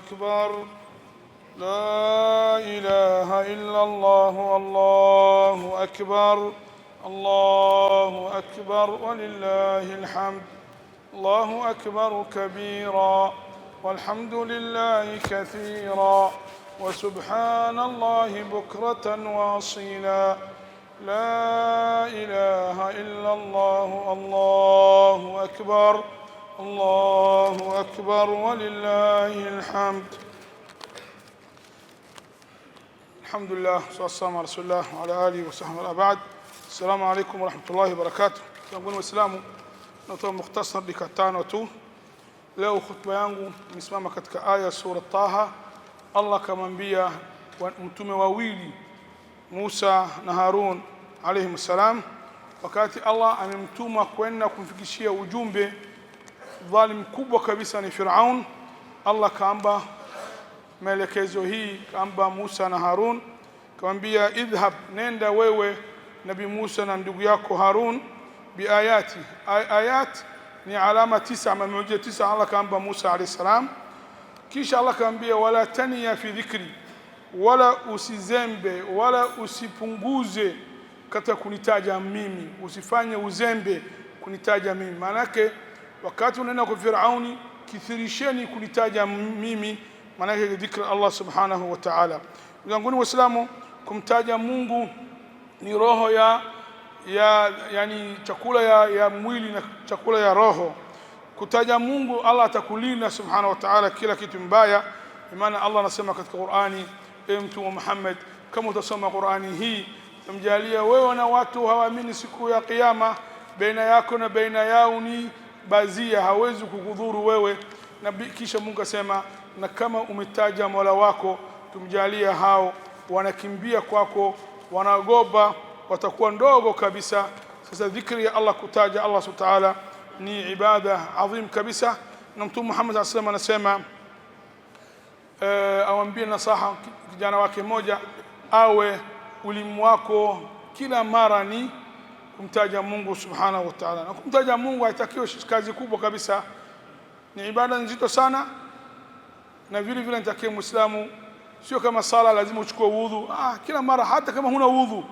أكبر لا إله إلا الله الله أكبر الله أكبر ولله الحمد الله أكبر كبيرا والحمد لله كثيرا وسبحان الله بكرة وأصيلا لا إله إلا الله الله أكبر الله أكبر ولله الحمد. الحمد لله والصلاة والسلام على رسول الله وعلى آله وصحبه بعد. السلام عليكم ورحمة الله وبركاته. Ndugu Waislamu, natoa mukhtasar dakika 5 tu. Leo khutba yangu nimesimama katika aya sura Taha. Allah kamwambia mtume wawili Musa na Harun alayhi salam, wakati Allah amemtuma kwenda kumfikishia ujumbe dhalim kubwa kabisa ni Firaun. Allah kaamba maelekezo hii, kaamba Musa na Harun, kamwambia idhhab, nenda wewe Nabii Musa na ndugu yako Harun biayati. Ayat ni alama 9 ama miujiza 9 Allah kaamba Musa alayhi salam. Kisha Allah kaambia wala taniya fi dhikri, wala usizembe wala usipunguze katika kunitaja mimi, usifanye uzembe kunitaja mimi. Maana yake wakati unaenda kwa Firauni kithirisheni kunitaja mimi, maana yake dhikri Allah subhanahu wa ta'ala. Ndugu Waislamu, kumtaja Mungu ni roho yani chakula ya mwili na chakula ya roho. Kutaja Mungu, Allah atakulinda subhanahu wa ta'ala kila kitu mbaya. Maana Allah anasema katika Qur'ani, Mtume Muhammad, kama utasoma Qur'ani hii umjalia wewe na watu hawaamini siku ya kiyama, baina yako na baina yao ni bazia, hawezi kukudhuru wewe. Na kisha Mungu asema, na kama umetaja Mola wako tumjalia hao wanakimbia kwako, wanagoba, watakuwa ndogo kabisa. Sasa dhikri ya Allah, kutaja Allah subhanahu wa ta'ala ni ibada adhim kabisa. Na Mtume Muhammad sallallahu alayhi wasallam anasema awambie nasaha kijana wake mmoja, awe ulimi wako kila mara ni kumtaja Mungu subhanahu wa ta'ala. Na kumtaja Mungu haitakiwi kazi kubwa kabisa, ni ibada nzito sana. Na vile vile nitakia Muislamu, sio kama sala lazima uchukue udhu. Kila mara, hata kama huna udhu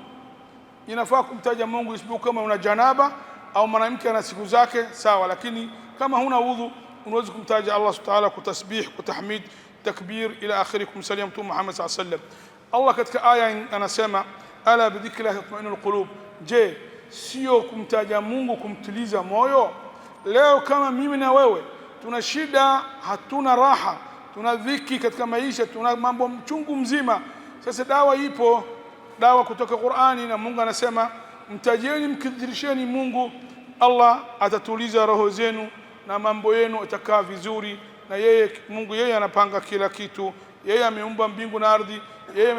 inafaa kumtaja Mungu, isipokuwa kama una janaba au mwanamke ana siku zake sawa, lakini kama huna udhu unaweza kumtaja Allah subhanahu wa ta'ala kutasbih, kutahmid, takbir ila akhiri, kumsalia Mtume Muhammad sallallahu alayhi wasallam. Allah katika aya anasema ala bidhikrillahi tatma'innul qulub. Je, sio kumtaja Mungu kumtuliza moyo? Leo kama mimi na wewe tuna shida, hatuna raha, tuna dhiki katika maisha, tuna mambo mchungu mzima. Sasa dawa ipo, dawa kutoka Qur'ani, na Mungu anasema mtajeni, mkithirisheni Mungu, Allah atatuliza roho zenu na mambo yenu itakaa vizuri. Na yeye Mungu, yeye anapanga kila kitu, yeye ameumba mbingu na ardhi, yeye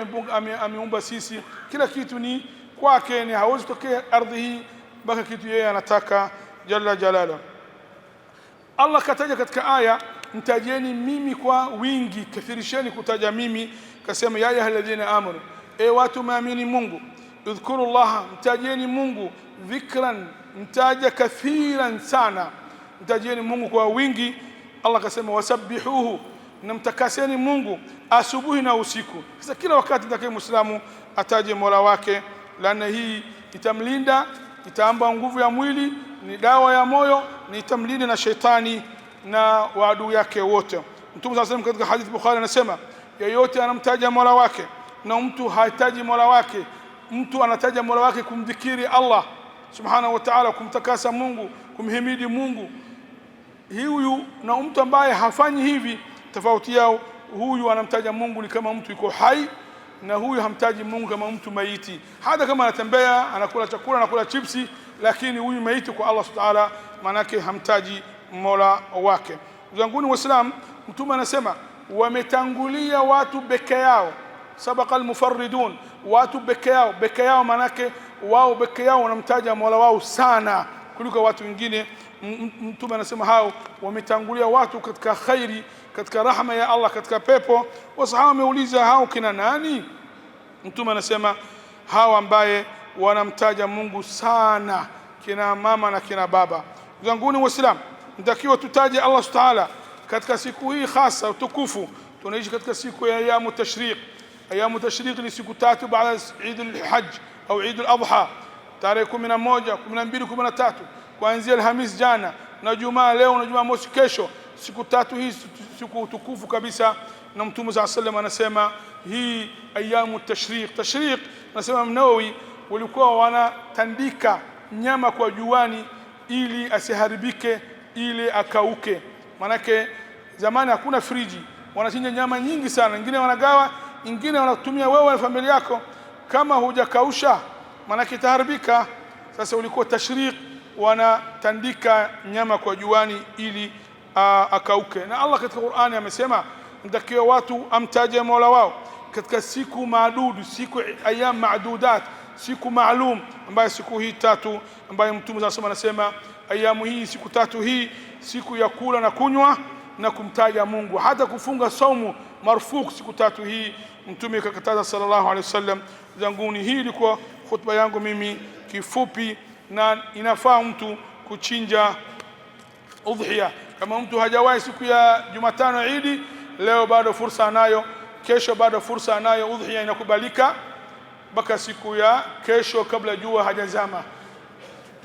ameumba sisi, kila kitu ni kwake, ni hawezi tokea ardhi hii mpaka kitu yeye anataka jalla jalala. Allah kataja katika aya mtajeni mimi kwa wingi, kathirisheni kutaja mimi. Kasema ya ayyuhalladhina amanu, watu maamini Mungu, udhkurullaha, mtajeni Mungu, dhikran, mtaja kathiran sana, mtajeni Mungu kwa wingi. Allah kasema wasabbihuhu, na mtakaseni Mungu asubuhi na usiku. Sasa kila wakati nitakie Muislamu ataje Mola wake, lana hii itamlinda, itaamba nguvu ya mwili, ni dawa ya moyo, ni itamlinda na shetani na waadui yake wote. Mtume sallallahu katika hadithi Bukhari anasema yeyote anamtaja Mola wake na mtu hahitaji Mola wake, mtu anataja Mola wake kumdhikiri Allah subhanahu wa ta'ala, kumtakasa Mungu, kumhimidi Mungu, huyu na mtu ambaye hafanyi hivi, tofauti yao, huyu anamtaja Mungu ni kama mtu yuko hai, na huyu hamtaji Mungu kama mtu maiti. Hata kama anatembea, anakula chakula, anakula chipsi, lakini huyu maiti kwa Allah subhanahu wa ta'ala, manake hamtaji Mola wake. Ndugu Waislamu, Mtume anasema wametangulia watu peke yao, sabaqal mufarridun, watu peke yao manake wao peke yao wanamtaja Mola wao sana kuliko watu wengine. Mtume anasema hao wametangulia watu katika khairi, katika rahma ya Allah, katika pepo. Wasahaba wameuliza hao kina nani? Mtume anasema hao ambaye wanamtaja Mungu sana, kina mama na kina baba. Ndugu Waislamu, nitakiwa tutaje Allah subhanahu wa ta'ala katika siku hii hasa utukufu, tunaishi katika siku ya ayamu tashriq. Ayamu tashriq ni siku tatu baada ya Eid al-Hajj au Eid al-Adha, tarehe 11, 12, 13, kuanzia Alhamis jana na Jumaa leo na Jumamosi kesho. Siku tatu hii siku tukufu kabisa, na Mtume صلى الله عليه وسلم anasema hii ayamu tashriq. Tashriq anasema Nawawi walikuwa wanatandika nyama kwa juani ili asiharibike, ili akauke. Manake zamani hakuna friji, wanachinja nyama nyingi sana, nyingine wanagawa, nyingine wanatumia wewe na familia yako. Kama hujakausha manake itaharibika. Sasa ulikuwa tashriq, wanatandika nyama kwa juani ili akauke. Na Allah katika Qur'ani amesema natakiwa watu amtaje Mola wao katika siku maadudu, siku ayam maadudat, siku maalum, ambayo siku hii tatu ambayo Mtume صلى الله عليه وسلم anasema ayamu hii, siku tatu hii, siku ya kula na kunywa na kumtaja Mungu. Hata kufunga saumu marfuk siku tatu hii, Mtume kakataza sallallahu alaihi wasallam. Zanguni, hii ilikuwa khutba yangu mimi kifupi, na inafaa mtu kuchinja udhiya. Kama mtu hajawahi siku ya Jumatano Eid, leo bado fursa anayo, kesho bado fursa anayo. Udhiya inakubalika mpaka siku ya kesho kabla jua hajazama.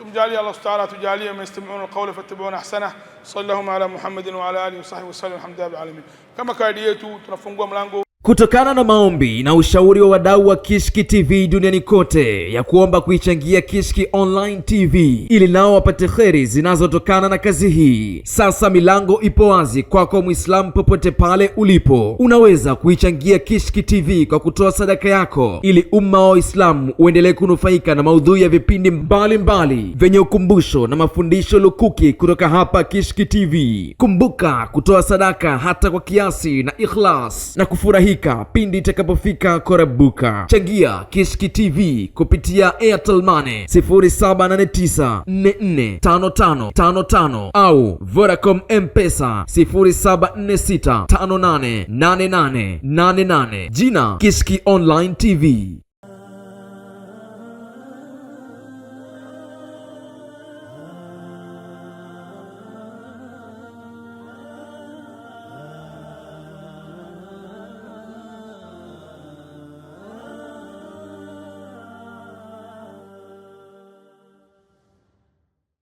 tumjalie Allah Ta'ala, tujalie mastami'una alqawla fattabi'una ahsana. Sallallahu ala Muhammadin wa ala alihi wa sahbihi wasallam. Alhamdulillahi alamin. Kama kawaida yetu tunafungua mlango kutokana na maombi na ushauri wa wadau wa Kishki TV duniani kote ya kuomba kuichangia Kishki Online TV ili nao wapate kheri zinazotokana na kazi hii. Sasa milango ipo wazi kwako Muislamu popote pale ulipo. Unaweza kuichangia Kishki TV kwa kutoa sadaka yako ili umma wa Uislamu uendelee kunufaika na maudhui ya vipindi mbalimbali vyenye ukumbusho na mafundisho lukuki kutoka hapa Kishki TV. Kumbuka kutoa sadaka hata kwa kiasi na ikhlas na kufurahi pindi itakapofika korabuka. Changia Kishki TV kupitia Airtel Money 0789445555 au Vodacom M-Pesa 0746588888. Jina Kishki Online TV.